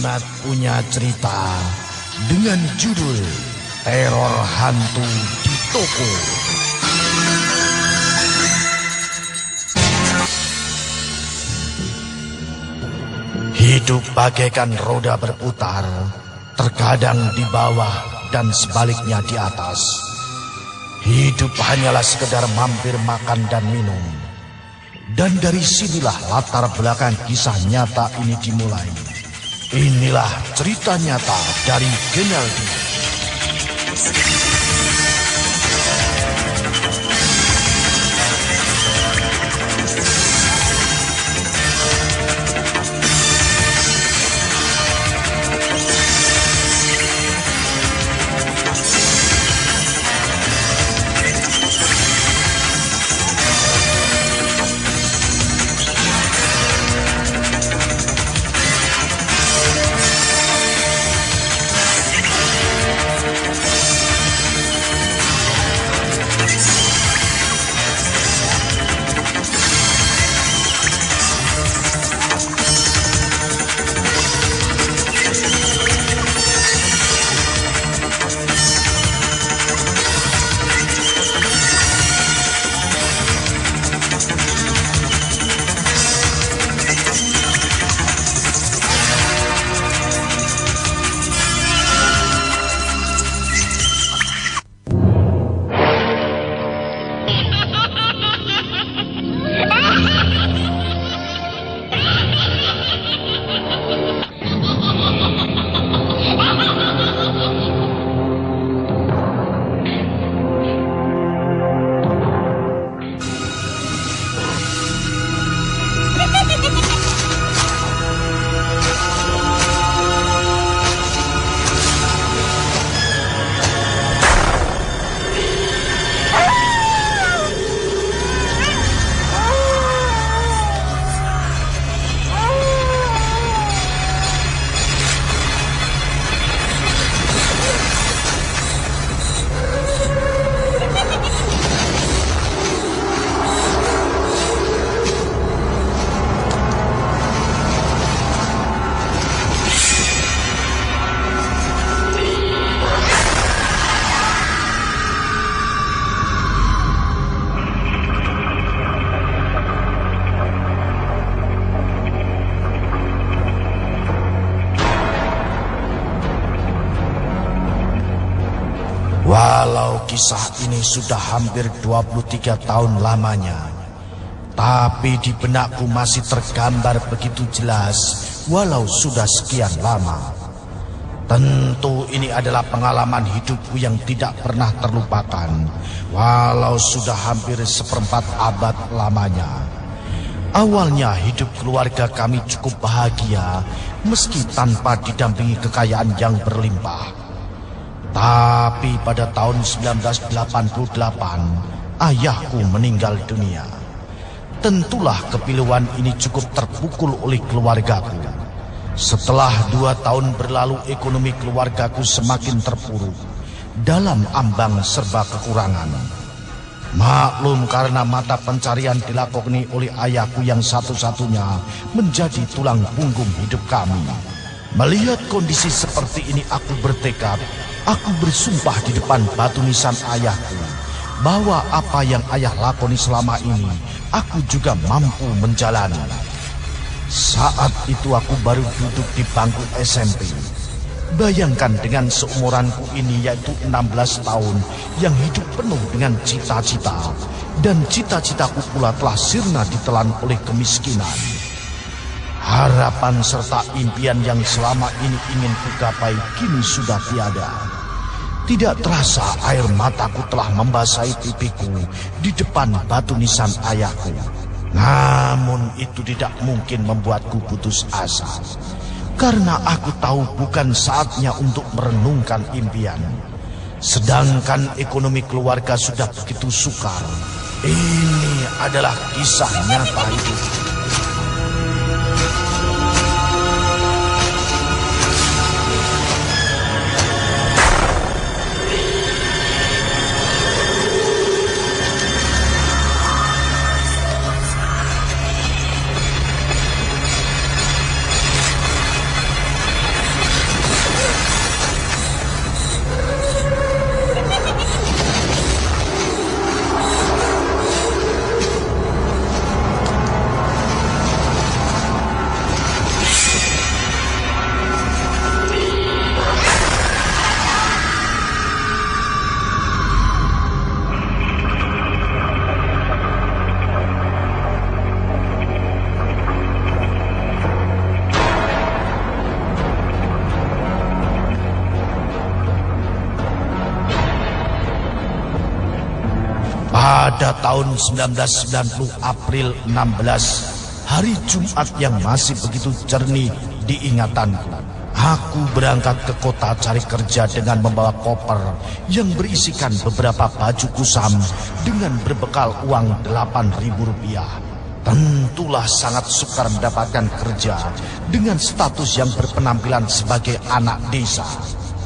Jimat punya cerita dengan judul Teror Hantu di Toko. Hidup bagaikan roda berputar, terkadang di bawah dan sebaliknya di atas. Hidup hanyalah sekedar mampir makan dan minum. Dan dari sinilah latar belakang kisah nyata ini dimulai. Inilah cerita nyata dari Genaldi. Walau kisah ini sudah hampir 23 tahun lamanya, tapi di benakku masih tergambar begitu jelas walau sudah sekian lama. Tentu ini adalah pengalaman hidupku yang tidak pernah terlupakan, walau sudah hampir seperempat abad lamanya. Awalnya hidup keluarga kami cukup bahagia meski tanpa didampingi kekayaan yang berlimpah. Tapi pada tahun 1988, ayahku meninggal dunia. Tentulah kepiluan ini cukup terpukul oleh keluargaku. Setelah 2 tahun berlalu, ekonomi keluargaku semakin terpuruk, dalam ambang serba kekurangan. Maklum karena mata pencarian dilakoni oleh ayahku yang satu-satunya menjadi tulang punggung hidup kami. Melihat kondisi seperti ini, aku bertekad, aku bersumpah di depan batu nisan ayahku bahwa apa yang ayah lakoni selama ini, aku juga mampu menjalani. Saat itu aku baru duduk di bangku SMP. Bayangkan dengan seumuranku ini, yaitu 16 tahun, yang hidup penuh dengan cita-cita. Dan cita-citaku pula telah sirna ditelan oleh kemiskinan. Harapan serta impian yang selama ini ingin kugapai kini sudah tiada. Tidak terasa air mataku telah membasahi pipiku di depan batu nisan ayahku. Namun itu tidak mungkin membuatku putus asa. Karena aku tahu bukan saatnya untuk merenungkan impian. Sedangkan ekonomi keluarga sudah begitu sukar. Ini adalah kisah nyata hidup. Pada tahun 1990 April 16, hari Jumat yang masih begitu jernih diingatanku, aku berangkat ke kota cari kerja dengan membawa koper yang berisikan beberapa baju kusam dengan berbekal uang Rp8.000. Tentulah sangat sukar mendapatkan kerja dengan status yang berpenampilan sebagai anak desa.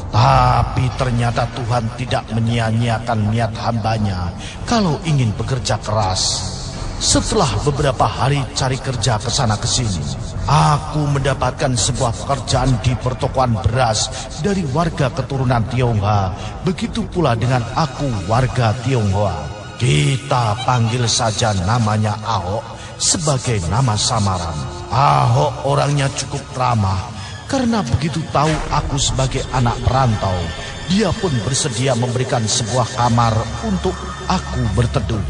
Tapi ternyata Tuhan tidak menyia-nyiakan niat hambanya kalau ingin bekerja keras. Setelah beberapa hari cari kerja ke sana ke sini, aku mendapatkan sebuah pekerjaan di pertokoan beras dari warga keturunan Tionghoa. Begitu pula dengan aku, warga Tionghoa. Kita panggil saja namanya Ahok sebagai nama samaran. Ahok orangnya cukup ramah. Karena begitu tahu aku sebagai anak perantau, dia pun bersedia memberikan sebuah kamar untuk aku berteduh.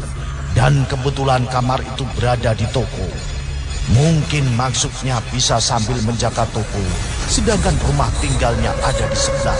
Dan kebetulan kamar itu berada di toko. Mungkin maksudnya bisa sambil menjaga toko, sedangkan rumah tinggalnya ada di sebelah.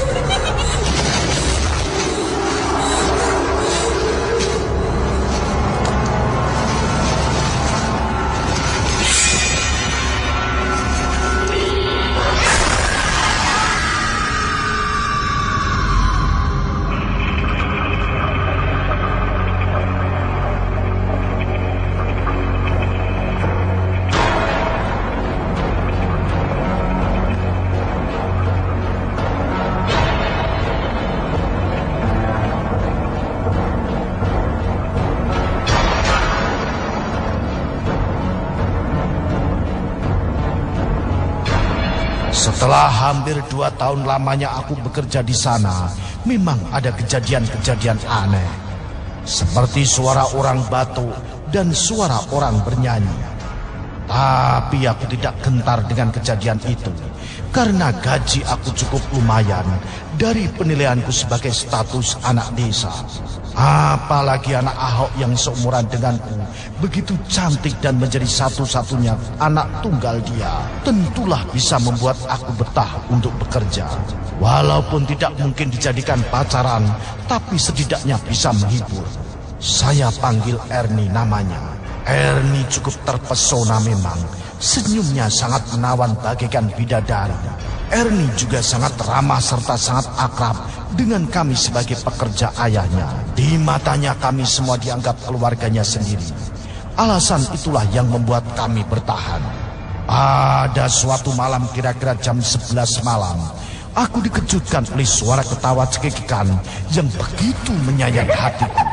Setelah hampir 2 tahun lamanya aku bekerja di sana, memang ada kejadian-kejadian aneh. Seperti suara orang batuk dan suara orang bernyanyi. Tapi aku tidak gentar dengan kejadian itu, karena gaji aku cukup lumayan dari penilaianku sebagai status anak desa. Apalagi anak Ahok yang seumuran denganku, begitu cantik dan menjadi satu-satunya anak tunggal dia, tentulah bisa membuat aku betah untuk bekerja. Walaupun tidak mungkin dijadikan pacaran, tapi setidaknya bisa menghibur. Saya panggil Ernie namanya. Ernie cukup terpesona memang. Senyumnya sangat menawan bagaikan bidadari. Ernie juga sangat ramah serta sangat akrab dengan kami sebagai pekerja ayahnya. Di matanya kami semua dianggap keluarganya sendiri. Alasan itulah yang membuat kami bertahan. Pada suatu malam kira-kira jam 11 malam, aku dikejutkan oleh suara ketawa cekikikan yang begitu menyayat hatiku.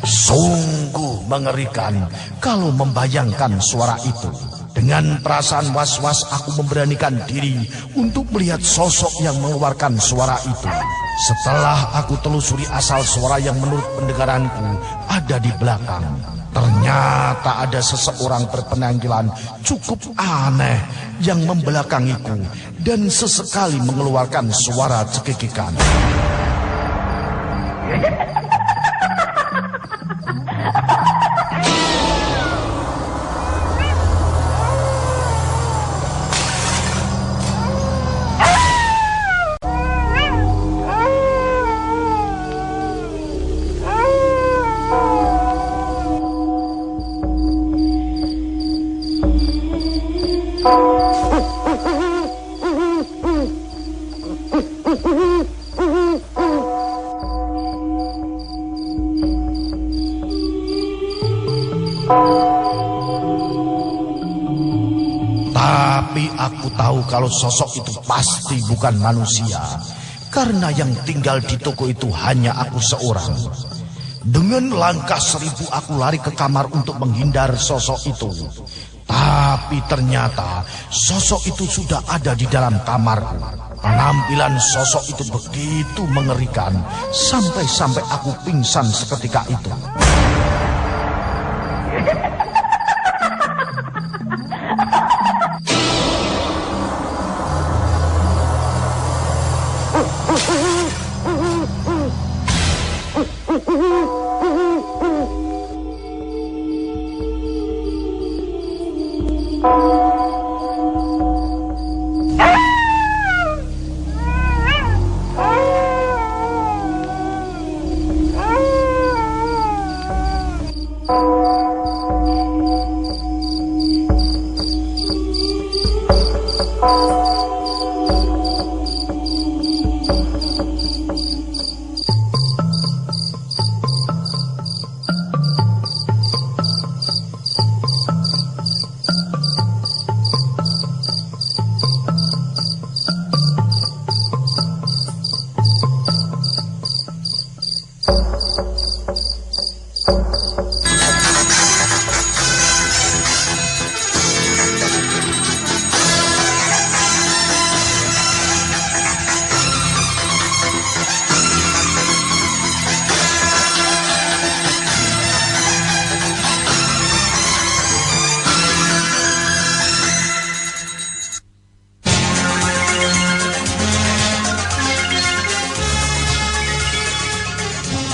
Sungguh mengerikan kalau membayangkan suara itu. Dengan perasaan was-was aku memberanikan diri untuk melihat sosok yang mengeluarkan suara itu. Setelah aku telusuri asal suara yang menurut pendengaranku ada di belakang, ternyata ada seseorang berpenampilan cukup aneh yang membelakangiku dan sesekali mengeluarkan suara cekikikan. kalau sosok itu pasti bukan manusia, karena yang tinggal di toko itu hanya aku seorang. Dengan langkah 1000 aku lari ke kamar untuk menghindar sosok itu. Tapi ternyata sosok itu sudah ada di dalam kamarku. Penampilan sosok itu begitu mengerikan, sampai-sampai aku pingsan seketika itu.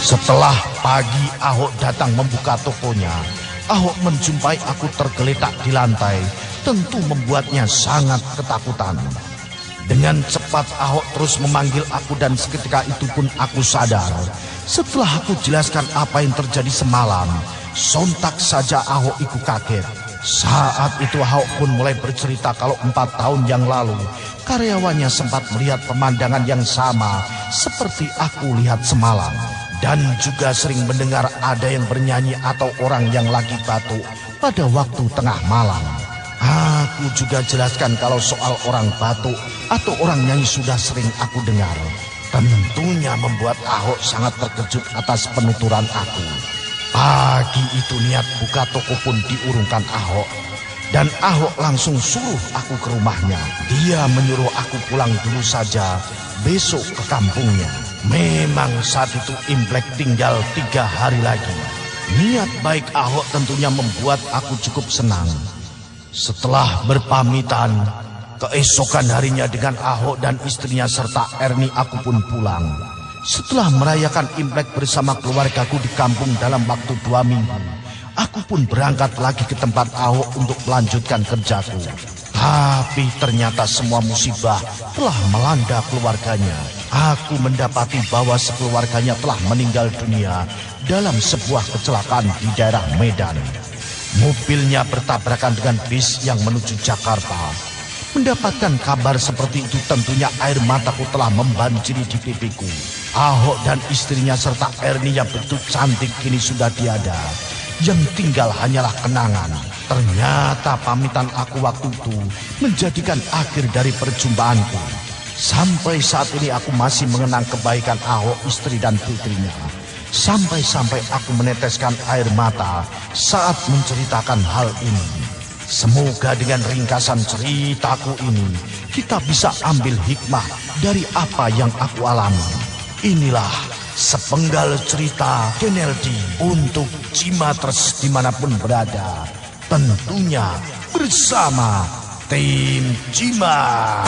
Setelah pagi Ahok datang membuka tokonya, Ahok menjumpai aku tergeletak di lantai, tentu membuatnya sangat ketakutan. Dengan cepat Ahok terus memanggil aku dan seketika itu pun aku sadar. Setelah aku jelaskan apa yang terjadi semalam, sontak saja Ahok ikut kaget. Saat itu Ahok pun mulai bercerita kalau 4 tahun yang lalu, karyawannya sempat melihat pemandangan yang sama seperti aku lihat semalam. Dan juga sering mendengar ada yang bernyanyi atau orang yang lagi batuk pada waktu tengah malam. Aku juga jelaskan kalau soal orang batuk atau orang nyanyi sudah sering aku dengar. Tentunya membuat Ahok sangat terkejut atas penuturan aku. Pagi itu niat buka toko pun diurungkan Ahok. Dan Ahok langsung suruh aku ke rumahnya. Dia menyuruh aku pulang dulu saja, besok ke kampungnya. Memang saat itu Imlek tinggal 3 hari lagi. Niat baik Ahok tentunya membuat aku cukup senang. Setelah berpamitan, keesokan harinya dengan Ahok dan istrinya serta Erni aku pun pulang. Setelah merayakan Imlek bersama keluargaku di kampung dalam waktu 2 minggu, aku pun berangkat lagi ke tempat Ahok untuk melanjutkan kerjaku. Tapi ternyata semua musibah telah melanda keluarganya. Aku mendapati bahwa sekeluarganya telah meninggal dunia dalam sebuah kecelakaan di daerah Medan. Mobilnya bertabrakan dengan bis yang menuju Jakarta. Mendapatkan kabar seperti itu tentunya air mataku telah membanjiri di pipiku. Ahok dan istrinya serta Erni yang begitu cantik kini sudah tiada. Yang tinggal hanyalah kenangan. Ternyata pamitan aku waktu itu menjadikan akhir dari perjumpaanku. Sampai saat ini aku masih mengenang kebaikan Ahok, istri dan putrinya. Sampai-sampai aku meneteskan air mata saat menceritakan hal ini. Semoga dengan ringkasan ceritaku ini kita bisa ambil hikmah dari apa yang aku alami. Inilah sepenggal cerita Keneldi untuk Cimatres dimanapun berada. Tentunya bersama tim Cimat.